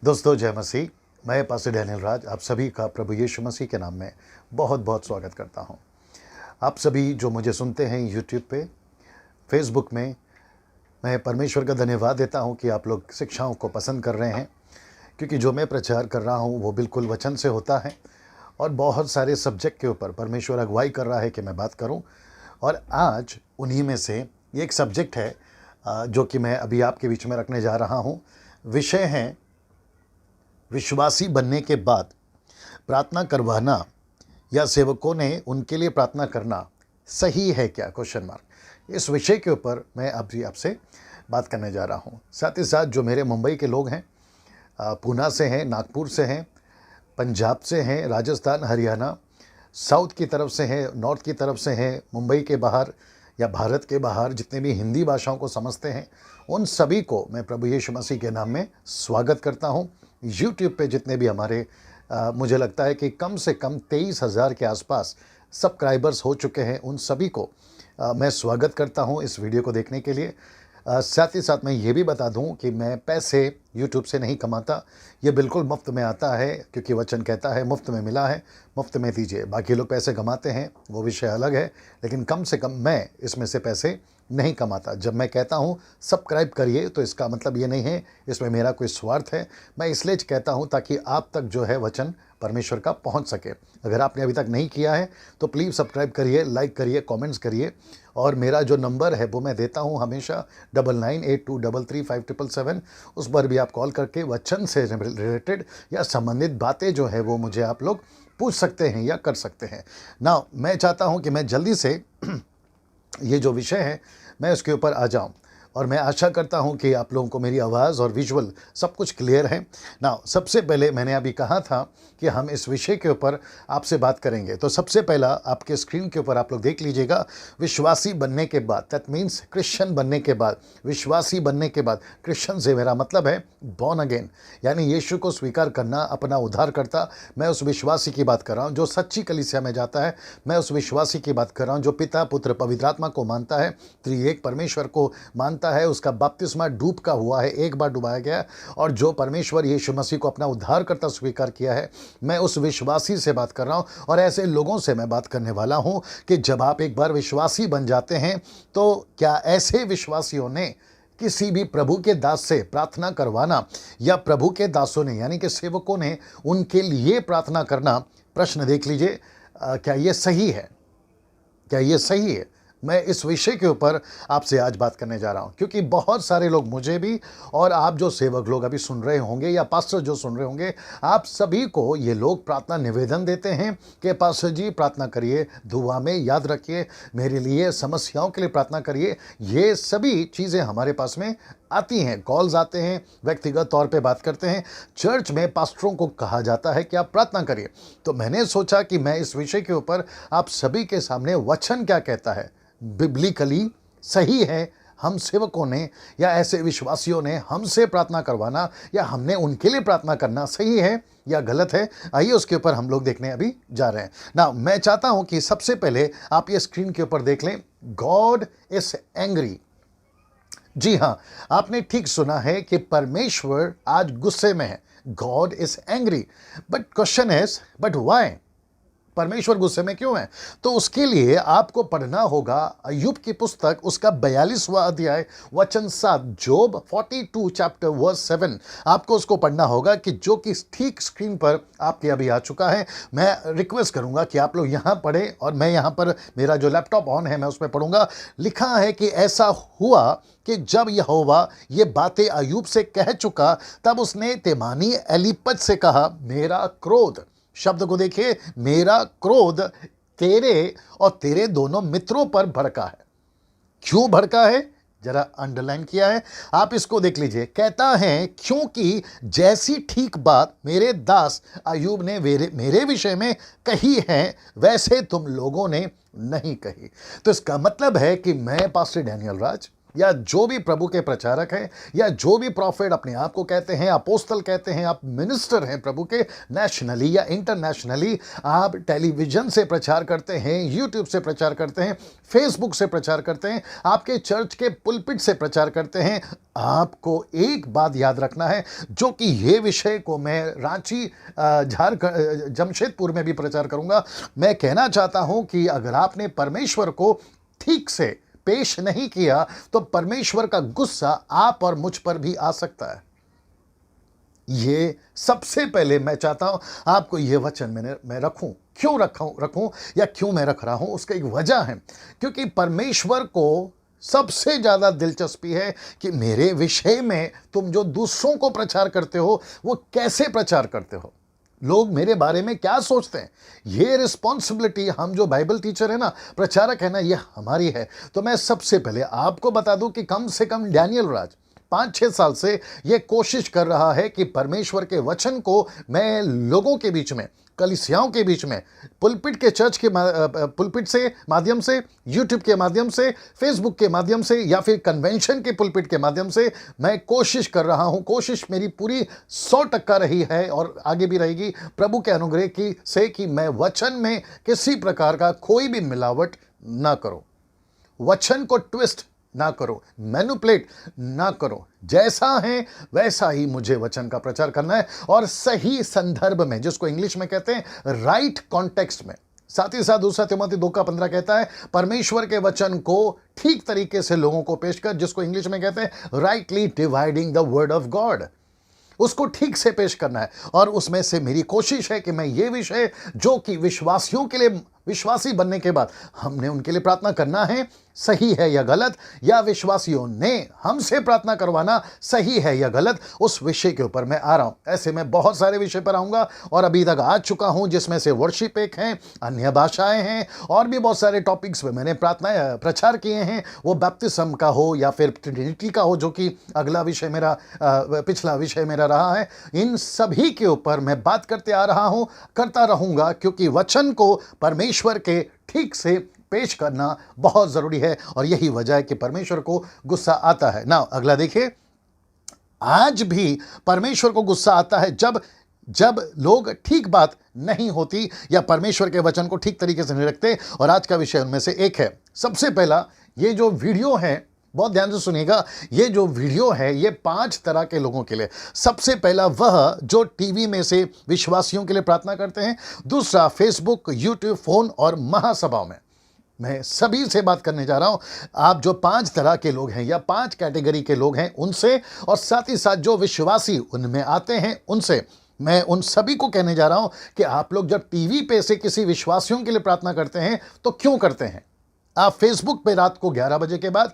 दोस्तों जय मसीह। मैं पास्टर डैनियल राज आप सभी का प्रभु यीशु मसीह के नाम में बहुत बहुत स्वागत करता हूं। आप सभी जो मुझे सुनते हैं यूट्यूब पे, फेसबुक में, मैं परमेश्वर का धन्यवाद देता हूं कि आप लोग शिक्षाओं को पसंद कर रहे हैं, क्योंकि जो मैं प्रचार कर रहा हूं वो बिल्कुल वचन से होता है और बहुत सारे सब्जेक्ट के ऊपर परमेश्वर अगुवाई कर रहा है कि मैं बात करूं। और आज उन्हीं में से एक सब्जेक्ट है जो कि मैं अभी आपके बीच में रखने जा रहा हूं। विषय है विश्वासी बनने के बाद प्रार्थना करवाना या सेवकों ने उनके लिए प्रार्थना करना सही है क्या, क्वेश्चन मार्क। इस विषय के ऊपर मैं अभी आपसे बात करने जा रहा हूं। साथ ही साथ जो मेरे मुंबई के लोग हैं, पूना से हैं, नागपुर से हैं, पंजाब से हैं, राजस्थान, हरियाणा, साउथ की तरफ से हैं, नॉर्थ की तरफ से हैं, मुंबई के बाहर या भारत के बाहर जितने भी हिंदी भाषाओं को समझते हैं, उन सभी को मैं प्रभु यीशु मसीह के नाम में स्वागत करता हूं। यूट्यूब पे जितने भी हमारे मुझे लगता है कि कम से कम 23,000 के आसपास सब्सक्राइबर्स हो चुके हैं, उन सभी को मैं स्वागत करता हूं इस वीडियो को देखने के लिए। साथ ही साथ मैं ये भी बता दूं कि मैं पैसे यूट्यूब से नहीं कमाता, ये बिल्कुल मुफ्त में आता है, क्योंकि वचन कहता है मुफ्त में मिला है मुफ्त में दीजिए। बाकी लोग पैसे कमाते हैं, वो विषय अलग है, लेकिन कम से कम मैं इसमें से पैसे नहीं कमाता। जब मैं कहता हूँ सब्सक्राइब करिए तो इसका मतलब ये नहीं है इसमें मेरा कोई स्वार्थ है। मैं इसलिए कहता हूँ ताकि आप तक जो है वचन परमेश्वर का पहुँच सके। अगर आपने अभी तक नहीं किया है तो प्लीज़ सब्सक्राइब करिए, लाइक करिए, कमेंट्स करिए। और मेरा जो नंबर है वो मैं देता हूँ हमेशा 9982335777। उस पर भी आप कॉल करके वचन से रिलेटेड या संबंधित बातें जो है वो मुझे आप लोग पूछ सकते हैं या कर सकते हैं ना। मैं चाहता हूँ कि मैं जल्दी से ये जो विषय है मैं उसके ऊपर आ जाऊं, और मैं आशा करता हूं कि आप लोगों को मेरी आवाज़ और विजुअल सब कुछ क्लियर है ना। सबसे पहले मैंने अभी कहा था कि हम इस विषय के ऊपर आपसे बात करेंगे, तो सबसे पहला आपके स्क्रीन के ऊपर आप लोग देख लीजिएगा, विश्वासी बनने के बाद, दैट मीन्स क्रिश्चियन बनने के बाद, विश्वासी बनने के बाद। क्रिश्चियन से मेरा मतलब है बॉर्न अगेन, यानी यीशु को स्वीकार करना अपना उद्धारकर्ता। मैं उस विश्वासी की बात कर रहा हूँ जो सच्ची कलीसिया में जाता है। मैं उस विश्वासी की बात कर रहा हूँ जो पिता, पुत्र, पवित्र आत्मा को मानता है, त्रिएक परमेश्वर को मानता है, उसका बपतिस्मा डूब का हुआ है, एक बार डुबाया गया, और जो परमेश्वर यीशु मसीह को अपना उद्धारकर्ता स्वीकार किया है। मैं उस विश्वासी से बात कर रहा हूं, और ऐसे लोगों से मैं बात करने वाला हूं कि जब आप एक बार विश्वासी बन जाते हैं तो क्या ऐसे विश्वासियों ने किसी भी प्रभु के दास से प्रार्थना करवाना, या प्रभु के दासों ने यानी कि सेवकों ने उनके लिए प्रार्थना करना, प्रश्न देख लीजिए, क्या ये सही है? क्या ये सही है? मैं इस विषय के ऊपर आपसे आज बात करने जा रहा हूं, क्योंकि बहुत सारे लोग, मुझे भी और आप जो सेवक लोग अभी सुन रहे होंगे या पास्टर जो सुन रहे होंगे, आप सभी को ये लोग प्रार्थना निवेदन देते हैं कि पास्टर जी प्रार्थना करिए, दुआ में याद रखिए, मेरे लिए समस्याओं के लिए प्रार्थना करिए। ये सभी चीज़ें हमारे पास में आती हैं, कॉल्स आते हैं, व्यक्तिगत तौर पे बात करते हैं। चर्च में पास्टरों को कहा जाता है कि आप प्रार्थना करिए। तो मैंने सोचा कि मैं इस विषय के ऊपर आप सभी के सामने वचन क्या कहता है, बिब्लिकली सही है हम सेवकों ने या ऐसे विश्वासियों ने हमसे प्रार्थना करवाना या हमने उनके लिए प्रार्थना करना सही है या गलत है? आइए उसके ऊपर हम लोग देखने अभी जा रहे हैं ना। मैं चाहता हूं कि सबसे पहले आप ये स्क्रीन के ऊपर देख लें, गॉड इज एंग्री। जी हाँ, आपने ठीक सुना है कि परमेश्वर आज गुस्से में है। God is angry, but question is but why? परमेश्वर गुस्से में क्यों है? तो उसके लिए आपको पढ़ना होगा अय्यूब की पुस्तक, उसका 42वां अध्याय वचन 7, जोब 42 चैप्टर वर्स 7। आपको उसको पढ़ना होगा, कि जो कि ठीक स्क्रीन पर आपके अभी आ चुका है। मैं रिक्वेस्ट करूंगा कि आप लोग यहाँ पढ़ें, और मैं यहाँ पर मेरा जो लैपटॉप ऑन है मैं उसमें पढ़ूंगा। लिखा है कि ऐसा हुआ कि जब यहोवा ये बातें अय्यूब से कह चुका, तब उसने तेमानी एलीपज से कहा, मेरा क्रोध, शब्द को देखिए, मेरा क्रोध तेरे और तेरे दोनों मित्रों पर भड़का है। क्यों भड़का है? जरा अंडरलाइन किया है, आप इसको देख लीजिए। कहता है क्योंकि जैसी ठीक बात मेरे दास अय्यूब ने मेरे विषय में कही है, वैसे तुम लोगों ने नहीं कही। तो इसका मतलब है कि मैं पास्टर डैनियल राज या जो भी प्रभु के प्रचारक हैं, या जो भी प्रॉफिट अपने आप को कहते हैं, अपोस्तल कहते हैं, आप मिनिस्टर हैं प्रभु के, नेशनली या इंटरनेशनली, आप टेलीविजन से प्रचार करते हैं, यूट्यूब से प्रचार करते हैं, फेसबुक से प्रचार करते हैं, आपके चर्च के पुलपिट से प्रचार करते हैं, आपको एक बात याद रखना है, जो कि ये विषय को मैं रांची, झारखंड, जमशेदपुर में भी प्रचार करूंगा। मैं कहना चाहता हूं कि अगर आपने परमेश्वर को ठीक से पेश नहीं किया तो परमेश्वर का गुस्सा आप और मुझ पर भी आ सकता है। ये सबसे पहले मैं चाहता हूं आपको ये वचन मैं रखूं। क्यों रखूं या क्यों मैं रख रहा हूं, उसका एक वजह है, क्योंकि परमेश्वर को सबसे ज्यादा दिलचस्पी है कि मेरे विषय में तुम जो दूसरों को प्रचार करते हो वो कैसे प्रचार करते हो, लोग मेरे बारे में क्या सोचते हैं। ये रिस्पॉन्सिबिलिटी हम जो बाइबल टीचर है ना, प्रचारक है ना, ये हमारी है। तो मैं सबसे पहले आपको बता दूं कि कम से कम डैनियल राज 5-6 साल से ये कोशिश कर रहा है कि परमेश्वर के वचन को मैं लोगों के बीच में, कलीसियाओं के बीच में, पुलपिट के चर्च के पुलपिट से माध्यम से, यूट्यूब के माध्यम से, फेसबुक के माध्यम से, या फिर कन्वेंशन के पुलपिट के माध्यम से मैं कोशिश कर रहा हूं। कोशिश मेरी पूरी 100% रही है और आगे भी रहेगी प्रभु के अनुग्रह की से, कि मैं वचन में किसी प्रकार का कोई भी मिलावट ना करूं, वचन को ट्विस्ट ना करो, मैनिपुलेट ना करो। जैसा है वैसा ही मुझे वचन का प्रचार करना है, और सही संदर्भ में, जिसको इंग्लिश में कहते हैं राइट कॉन्टेक्स्ट में। साथ ही साथ 2 तिमोथी 2:15 कहता है परमेश्वर के वचन को ठीक तरीके से लोगों को पेश कर, जिसको इंग्लिश में कहते हैं rightly dividing the word of God. उसको ठीक से पेश करना है, और उसमें से मेरी कोशिश है कि मैं ये विषय जो कि विश्वासियों के लिए, विश्वासी बनने के बाद हमने उनके लिए प्रार्थना करना है, सही है या गलत, या विश्वासियों ने हमसे प्रार्थना करवाना सही है या गलत, उस विषय के ऊपर मैं आ रहा हूं। ऐसे मैं बहुत सारे विषय पर आऊंगा, और अभी तक आ चुका हूं, जिसमें से वर्शिप एक है, अन्य भाषाएं हैं, और भी बहुत सारे टॉपिक्स पे मैंने प्रचार किए हैं। वो बैप्टिज्म का हो या फिर ट्रिनिटी का हो, जो कि अगला विषय मेरा, पिछला विषय मेरा रहा है, इन सभी के ऊपर मैं बात करते आ रहा हूं, करता रहूंगा, क्योंकि वचन को परमेश्वर के ठीक से पेश करना बहुत जरूरी है, और यही वजह है कि परमेश्वर को गुस्सा आता है ना। अगला देखिए, आज भी परमेश्वर को गुस्सा आता है जब लोग ठीक बात नहीं होती, या परमेश्वर के वचन को ठीक तरीके से नहीं रखते, और आज का विषय उनमें से एक है। सबसे पहला, ये जो वीडियो है, बहुत ध्यान से सुनिएगा, ये जो वीडियो है ये 5 तरह के लोगों के लिए। सबसे पहला वह जो टीवी में से विश्वासियों के लिए प्रार्थना करते हैं, दूसरा फेसबुक, यूट्यूब, फोन और महासभाओं में। मैं सभी से बात करने जा रहा हूं, आप जो 5 तरह के लोग हैं या 5 कैटेगरी के लोग हैं उनसे, और साथ ही साथ जो विश्वासी उनमें आते हैं उनसे। मैं उन सभी को कहने जा रहा हूं कि आप लोग जब टीवी पे से किसी विश्वासियों के लिए प्रार्थना करते हैं तो क्यों करते हैं। आप फेसबुक पे रात को 11 बजे के बाद,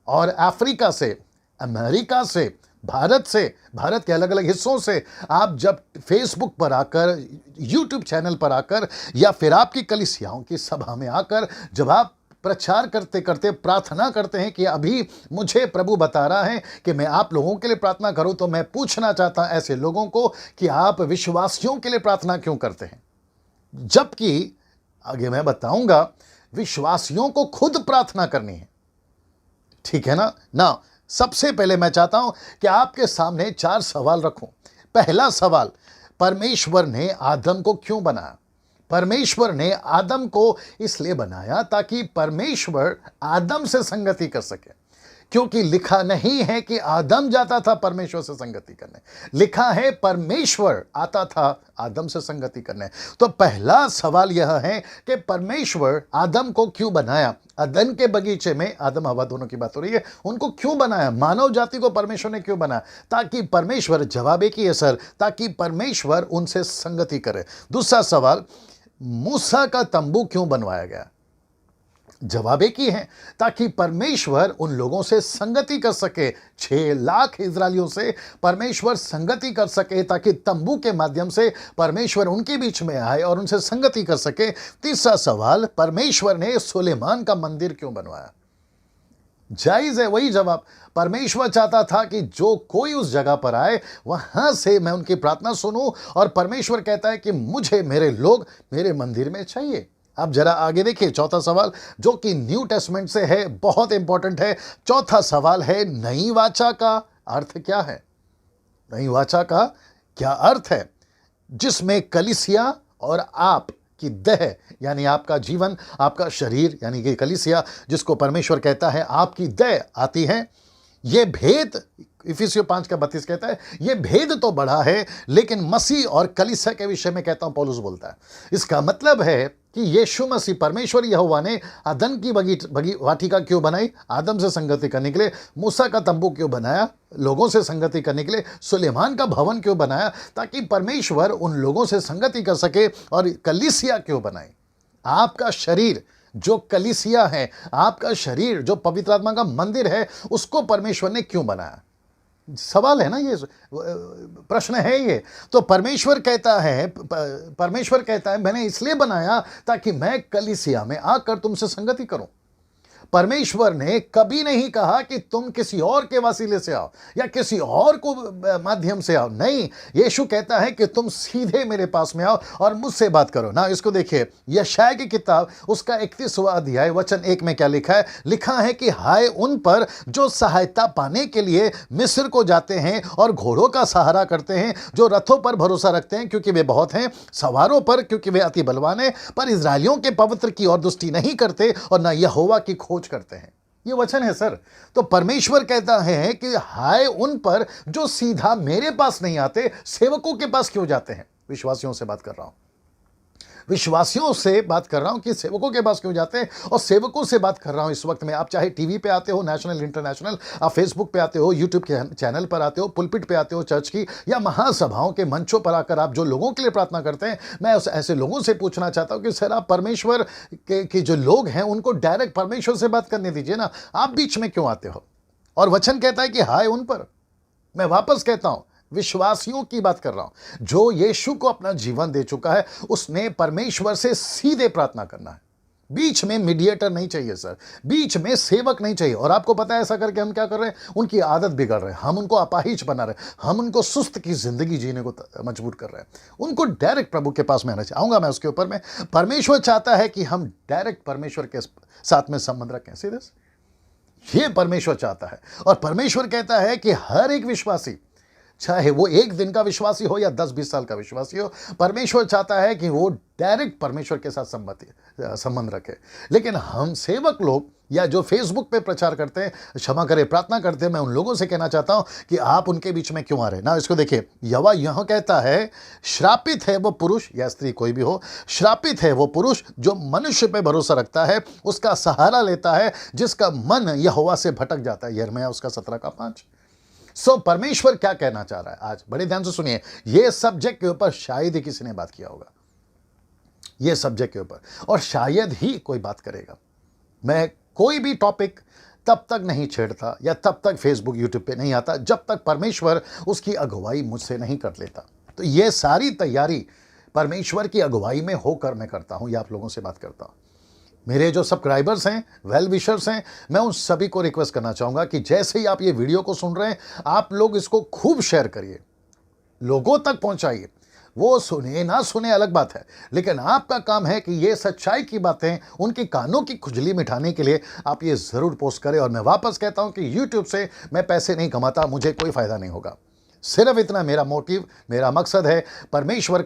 और अफ्रीका से, अमेरिका से, भारत के अलग अलग हिस्सों से आप जब फेसबुक पर आकर, यूट्यूब चैनल पर आकर, या फिर आपकी कलीसियाओं की सभा में आकर, जब आप प्रचार करते करते प्रार्थना करते हैं कि अभी मुझे प्रभु बता रहा है कि मैं आप लोगों के लिए प्रार्थना करूं, तो मैं पूछना चाहता हूं ऐसे लोगों को कि आप विश्वासियों के लिए प्रार्थना क्यों करते हैं, जबकि आगे मैं बताऊंगा विश्वासियों को खुद प्रार्थना करनी है। ठीक है ना। सबसे पहले मैं चाहता हूं कि आपके सामने 4 सवाल रखूं। पहला सवाल, परमेश्वर ने आदम को क्यों बनाया। परमेश्वर ने आदम को इसलिए बनाया ताकि परमेश्वर आदम से संगति कर सके, क्योंकि लिखा नहीं है कि आदम जाता था परमेश्वर से संगति करने, लिखा है परमेश्वर आता था आदम से संगति करने। तो पहला सवाल यह है कि परमेश्वर आदम को क्यों बनाया। अदन के बगीचे में आदम हवा दोनों की बात हो रही है, उनको क्यों बनाया, मानव जाति को परमेश्वर ने क्यों बनाया, ताकि परमेश्वर, जवाब एक ही है सर, ताकि परमेश्वर उनसे संगति करे। दूसरा सवाल, मूसा का तंबू क्यों बनवाया गया। जवाब एक ही है, ताकि परमेश्वर उन लोगों से संगति कर सके। 6 लाख इजरायलियों से परमेश्वर संगति कर सके, ताकि तंबू के माध्यम से परमेश्वर उनके बीच में आए और उनसे संगति कर सके। तीसरा सवाल, परमेश्वर ने सुलेमान का मंदिर क्यों बनवाया। जायज है वही जवाब, परमेश्वर चाहता था कि जो कोई उस जगह पर आए वहां से मैं उनकी प्रार्थना सुनूं, और परमेश्वर कहता है कि मुझे मेरे लोग मेरे मंदिर में चाहिए। आप जरा आगे देखिए, चौथा सवाल जो कि न्यू टेस्टमेंट से है, बहुत इंपॉर्टेंट है। चौथा सवाल है, नई वाचा का अर्थ क्या है? नई वाचा का क्या अर्थ है? जिसमें कलीसिया और आप की देह यानी आपका जीवन, आपका शरीर यानी कि कलीसिया, जिसको परमेश्वर कहता है आपकी देह आती है। ये भेद इफिसियों 5:32 कहता है, ये भेद तो बड़ा है, लेकिन मसीह और कलीसिया के विषय में कहता हूं पौलुस बोलता है। इसका मतलब है कि यीशु मसीह परमेश्वर यहोवा ने अदन की वाटिका क्यों बनाई? आदम से संगति करने के लिए। मूसा का तंबू क्यों बनाया? लोगों से संगति करने के लिए। सुलेमान का भवन क्यों बनाया? ताकि परमेश्वर उन लोगों से संगति कर सके। और कलीसिया क्यों बनाई? आपका शरीर जो कलीसिया है, आपका शरीर जो पवित्र आत्मा का मंदिर है, उसको परमेश्वर ने क्यों बनाया? सवाल है ना, ये प्रश्न है ये। तो परमेश्वर कहता है मैंने इसलिए बनाया ताकि मैं कलीसिया में आकर तुमसे संगति करूं। परमेश्वर ने कभी नहीं कहा कि तुम किसी और के वसीले से आओ या किसी और को माध्यम से आओ। नहीं, यीशु कहता है कि तुम सीधे मेरे पास में आओ और मुझसे बात करो ना। इसको देखिए, यशायाह की किताब उसका 31वां अध्याय वचन 1 में क्या लिखा है? लिखा है कि हाय उन पर जो सहायता पाने के लिए मिस्र को जाते हैं और घोड़ों का सहारा करते हैं, जो रथों पर भरोसा रखते हैं क्योंकि वे बहुत हैं, सवारों पर क्योंकि वे अति बलवान हैं, पर इस्राएलियों के पवित्र की ओर दृष्टि नहीं करते और न यहोवा की खोज करते हैं। ये वचन है सर। तो परमेश्वर कहता है कि हाय उन पर जो सीधा मेरे पास नहीं आते, सेवकों के पास क्यों जाते हैं? विश्वासियों से बात कर रहा हूं, विश्वासियों से बात कर रहा हूं कि सेवकों के पास क्यों जाते हैं। और सेवकों से बात कर रहा हूं इस वक्त में। आप चाहे टीवी पे आते हो, नेशनल इंटरनेशनल, आप फेसबुक पे आते हो, यूट्यूब के चैनल पर आते हो, पुलपिट पे आते हो चर्च की, या महासभाओं के मंचों पर आकर आप जो लोगों के लिए प्रार्थना करते हैं, मैं ऐसे लोगों से पूछना चाहता हूं कि सर आप परमेश्वर के जो लोग हैं उनको डायरेक्ट परमेश्वर से बात करने दीजिए ना, आप बीच में क्यों आते हो? और वचन कहता है कि हाय उन पर। मैं वापस कहता हूं, विश्वासियों की बात कर रहा हूं जो यीशु को अपना जीवन दे चुका है। उसने परमेश्वर से सीधे प्रार्थना करना है। बीच में मीडिएटर नहीं चाहिए सर, बीच में सेवक नहीं चाहिए। और आपको पता है ऐसा करके हम क्या कर रहे हैं? उनकी आदत बिगड़ रहे हैं, हम उनको अपाहिज बना रहे हैं, हम उनको सुस्त की जिंदगी जीने को मजबूर कर रहे हैं। उनको डायरेक्ट प्रभु के पास में आना चाहिए। आऊंगा मैं उसके ऊपर में। परमेश्वर चाहता है कि हम डायरेक्ट परमेश्वर के साथ में संबंध रखें, सीधे। ये परमेश्वर चाहता है। और परमेश्वर कहता है कि हर एक विश्वासी, चाहे वो 1 दिन का विश्वासी हो या 10-20 साल का विश्वासी हो, परमेश्वर चाहता है कि वो डायरेक्ट परमेश्वर के साथ संबंध रखे। लेकिन हम सेवक लोग या जो फेसबुक पे प्रचार करते हैं, क्षमा करें, प्रार्थना करते हैं, मैं उन लोगों से कहना चाहता हूं कि आप उनके बीच में क्यों आ रहे हैं ना। इसको देखिए, यहोवा यह कहता है, श्रापित है वो पुरुष या स्त्री कोई भी हो, श्रापित है वो पुरुष जो मनुष्य पे भरोसा रखता है, उसका सहारा लेता है, जिसका मन यहोवा से भटक जाता है। यिर्मयाह उसका 17:5। परमेश्वर क्या कहना चाह रहा है आज? बड़े ध्यान से सुनिए। यह सब्जेक्ट के ऊपर शायद ही किसी ने बात किया होगा, यह सब्जेक्ट के ऊपर, और शायद ही कोई बात करेगा। मैं कोई भी टॉपिक तब तक नहीं छेड़ता या तब तक फेसबुक यूट्यूब पे नहीं आता जब तक परमेश्वर उसकी अगुवाई मुझसे नहीं कर लेता। तो यह सारी तैयारी परमेश्वर की अगुवाई में होकर मैं करता हूं या आप लोगों से बात करता हूं। मेरे जो सब्सक्राइबर्स हैं, वेल विशर्स हैं, मैं उन सभी को रिक्वेस्ट करना चाहूंगा कि जैसे ही आप ये वीडियो को सुन रहे हैं, आप लोग इसको खूब शेयर करिए, लोगों तक पहुंचाइए। वो सुने ना सुने अलग बात है, लेकिन आपका काम है कि ये सच्चाई की बातें उनके कानों की खुजली मिटाने के लिए आप ये जरूर पोस्ट करें। और मैं वापस कहता हूं कि यूट्यूब से मैं पैसे नहीं कमाता, मुझे कोई फायदा नहीं होगा। सिर्फ इतना मेरा मोटिव, मेरा मकसद है, परमेश्वर